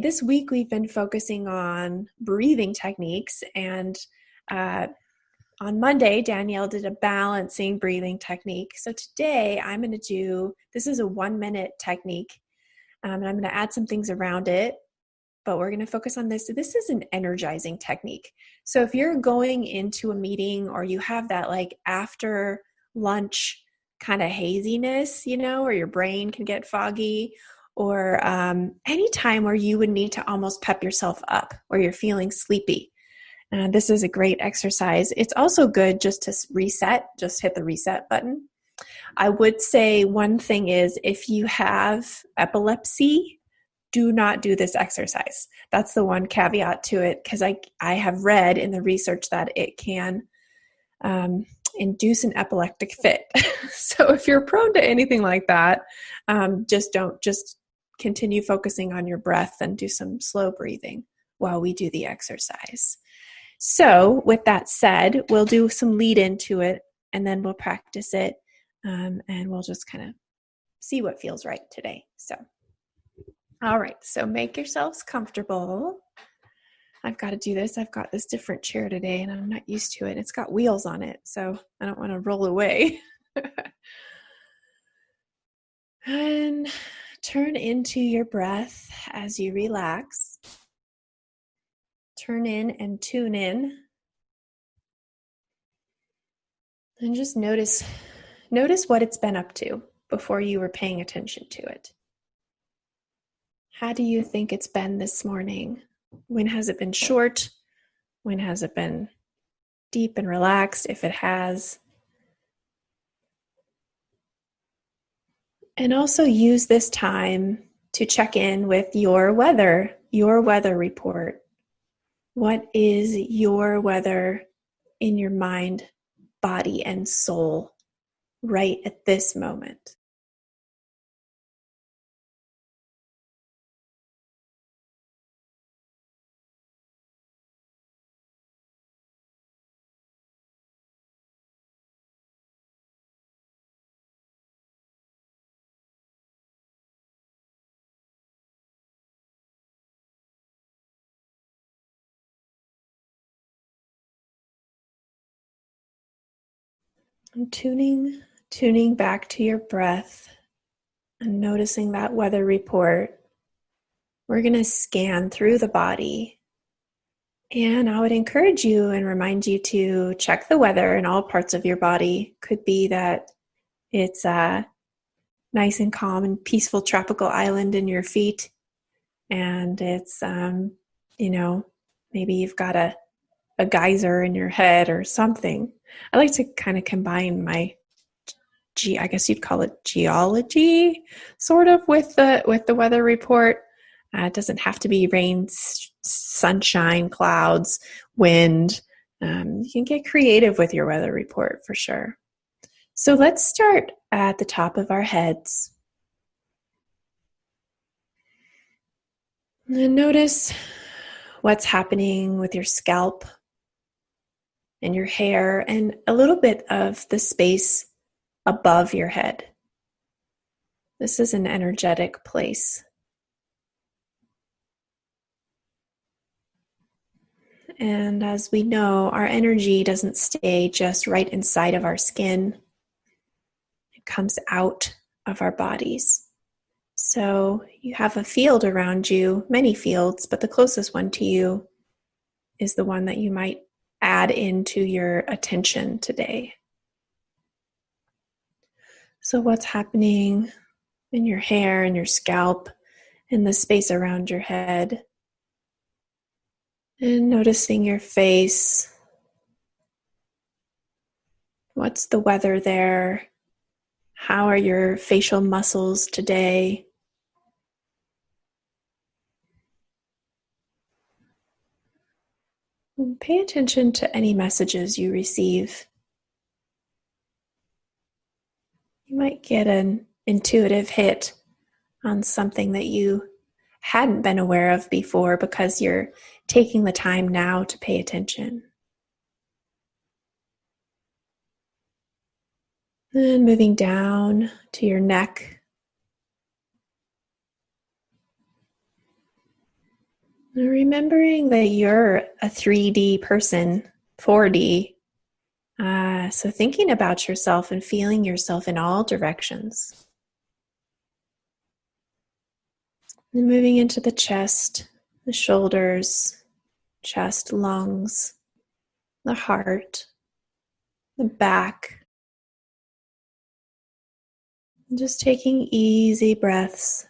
This week we've been focusing on breathing techniques, and on Monday, Danielle did a balancing breathing technique. So today I'm going to do, this is a 1-minute technique, and I'm going to add some things around it, but we're going to focus on this. So this is an energizing technique. So if you're going into a meeting or you have that like after lunch kind of haziness, or your brain can get foggy, or any time where you would need to almost pep yourself up or you're feeling sleepy. This is a great exercise. It's also good just to reset, just hit the reset button. I would say one thing is if you have epilepsy, do not do this exercise. That's the one caveat to it, because I have read in the research that it can induce an epileptic fit. So if you're prone to anything like that, just continue focusing on your breath and do some slow breathing while we do the exercise. So with that said, we'll do some lead into it, and then we'll practice it, and we'll just kind of see what feels right today. So, all right, so make yourselves comfortable. I've got to do this. I've got this different chair today, and I'm not used to it. It's got wheels on it, so I don't want to roll away. And turn into your breath as you relax. Turn in and tune in. And just notice what it's been up to before you were paying attention to it. How do you think it's been this morning? When has it been short? When has it been deep and relaxed, if it has? And also use this time to check in with your weather report. What is your weather in your mind, body, and soul right at this moment? And tuning back to your breath and noticing that weather report. We're going to scan through the body. And I would encourage you and remind you to check the weather in all parts of your body. Could be that it's a nice and calm and peaceful tropical island in your feet. And it's, maybe you've got a geyser in your head or something. I like to kind of combine my I guess you'd call it geology, sort of, with the weather report. It doesn't have to be rain, sunshine, clouds, wind. You can get creative with your weather report for sure. So let's start at the top of our heads. And notice what's happening with your scalp and your hair and a little bit of the space above your head. This is an energetic place. And as we know, our energy doesn't stay just right inside of our skin. It comes out of our bodies. So you have a field around you, many fields, but the closest one to you is the one that you might add into your attention today. So what's happening in your hair and your scalp, in the space around your head? And noticing your face. What's the weather there? How are your facial muscles today? And pay attention to any messages you receive. You might get an intuitive hit on something that you hadn't been aware of before because you're taking the time now to pay attention. Then moving down to your neck. Remembering that you're a 3D person, 4D. So thinking about yourself and feeling yourself in all directions. And moving into the chest, the shoulders, chest, lungs, the heart, the back. And just taking easy breaths.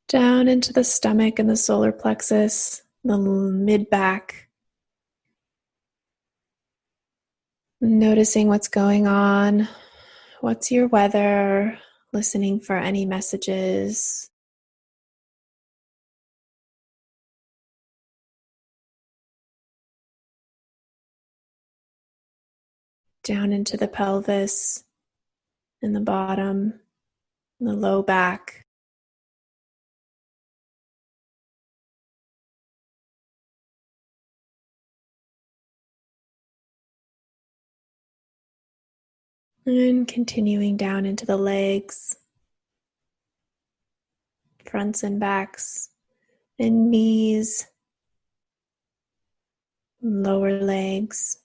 Down into the stomach and the solar plexus, the mid-back. Noticing what's going on. What's your weather? Listening for any messages. Down into the pelvis and the bottom and the low back. And continuing down into the legs, fronts and backs, and knees, lower legs,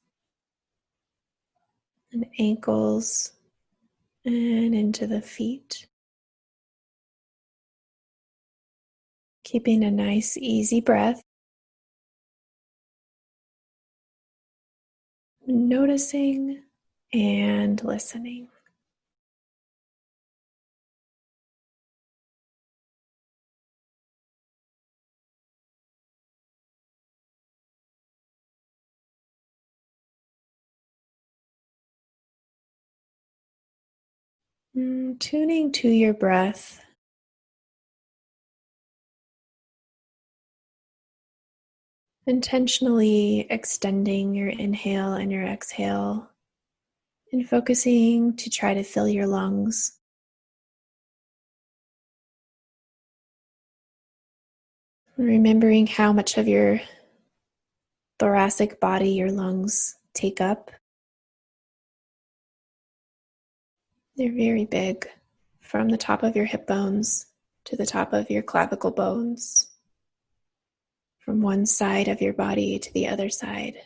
and ankles, and into the feet. Keeping a nice, easy breath. Noticing and listening. Tuning to your breath. Intentionally extending your inhale and your exhale, and focusing to try to fill your lungs. Remembering how much of your thoracic body your lungs take up. They're very big, from the top of your hip bones to the top of your clavicle bones, from one side of your body to the other side.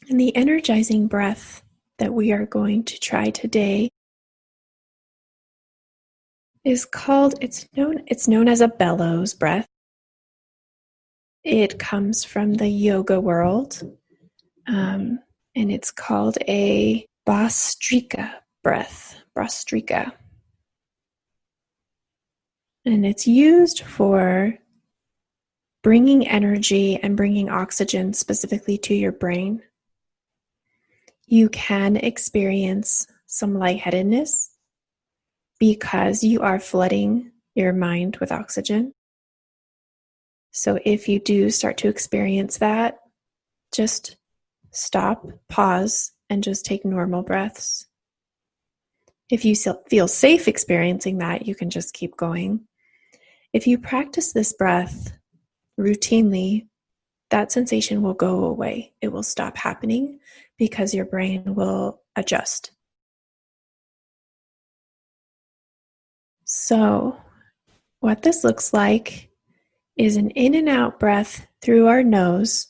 And the energizing breath that we are going to try today is called, it's known as a bellows breath. It comes from the yoga world, and it's called a Bhastrika breath. Bhastrika. And it's used for bringing energy and bringing oxygen specifically to your brain. You can experience some lightheadedness because you are flooding your mind with oxygen. So if you do start to experience that, just stop, pause, and just take normal breaths. If you feel safe experiencing that, you can just keep going. If you practice this breath routinely, that sensation will go away. It will stop happening because your brain will adjust. So, what this looks like is an in and out breath through our nose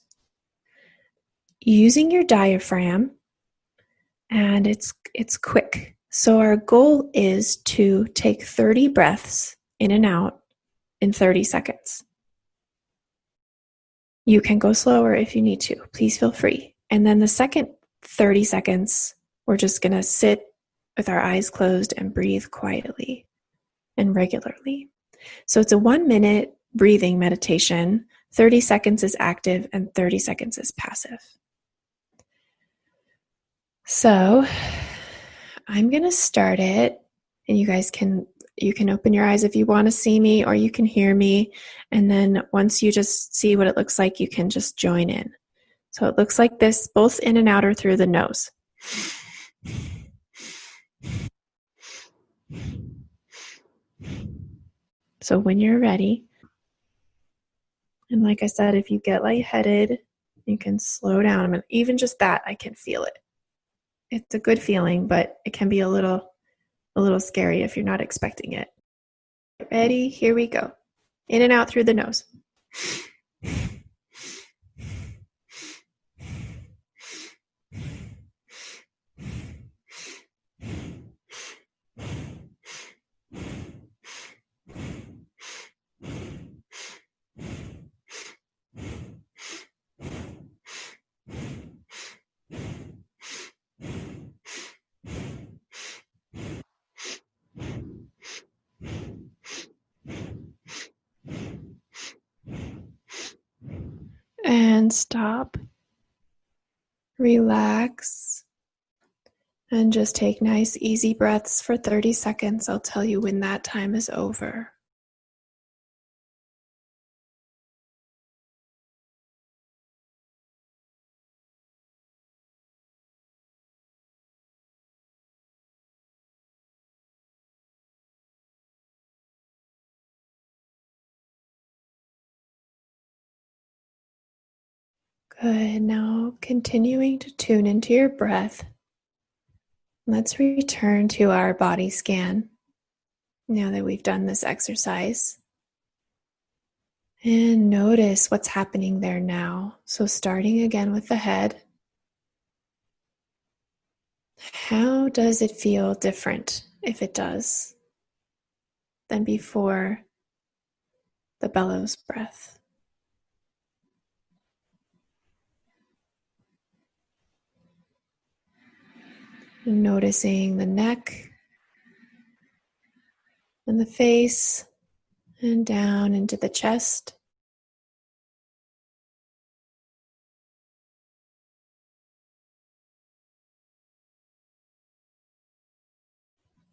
using your diaphragm, and it's quick. So our goal is to take 30 breaths in and out in 30 seconds. You can go slower if you need to. Please feel free. And then the second 30 seconds, we're just going to sit with our eyes closed and breathe quietly and regularly. So it's a 1-minute breathing meditation. 30 seconds is active and 30 seconds is passive. So I'm going to start it, and you guys can open your eyes if you want to see me, or you can hear me. And then once you just see what it looks like, you can just join in. So it looks like this, both in and out or through the nose. So when you're ready, and like I said, if you get lightheaded, you can slow down. I mean, even just that, I can feel it. It's a good feeling, but it can be a little scary if you're not expecting it. Ready? Here we go. In and out through the nose. And stop. Relax. And just take nice, easy breaths for 30 seconds. I'll tell you when that time is over. Good. Now continuing to tune into your breath. Let's return to our body scan now that we've done this exercise. And notice what's happening there now. So starting again with the head. How does it feel different, if it does, than before the bellows breath? Noticing the neck and the face and down into the chest.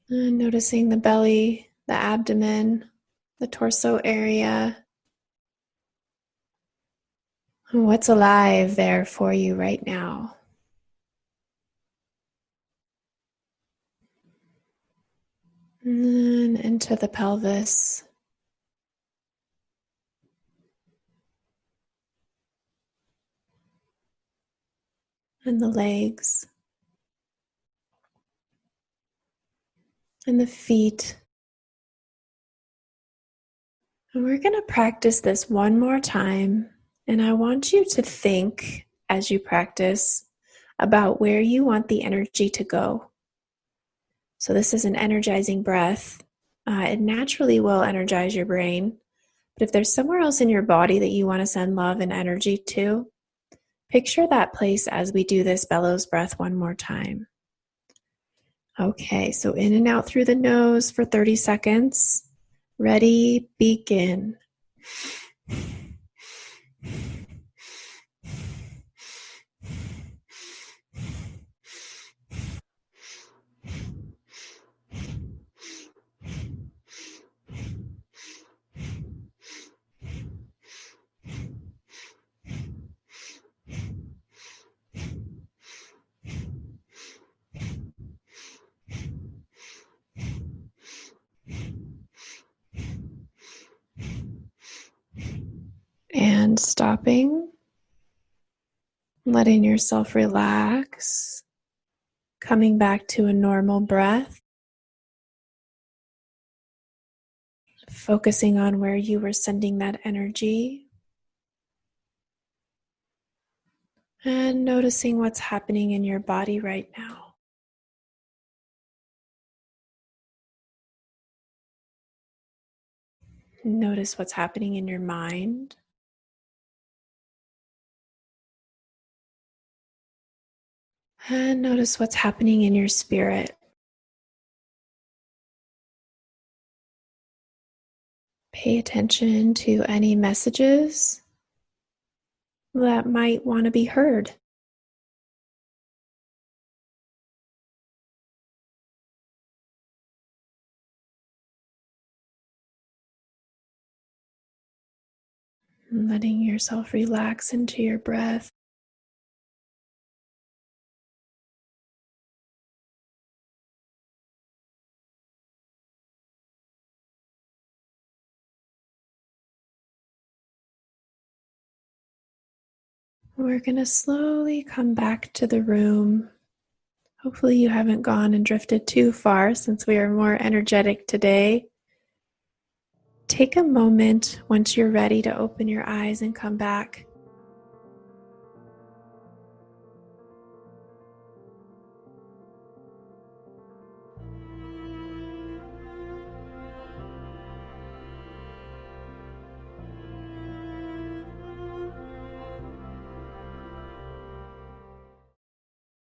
And noticing the belly, the abdomen, the torso area. And what's alive there for you right now? And then into the pelvis. And the legs. And the feet. And we're going to practice this one more time. And I want you to think as you practice about where you want the energy to go. So this is an energizing breath. It naturally will energize your brain. But if there's somewhere else in your body that you want to send love and energy to, picture that place as we do this bellows breath one more time. Okay, so in and out through the nose for 30 seconds. Ready, begin. And stopping, letting yourself relax, coming back to a normal breath, focusing on where you were sending that energy, and noticing what's happening in your body right now. Notice what's happening in your mind. And notice what's happening in your spirit. Pay attention to any messages that might want to be heard. Letting yourself relax into your breath. We're going to slowly come back to the room. Hopefully you haven't gone and drifted too far since we are more energetic today. Take a moment once you're ready to open your eyes and come back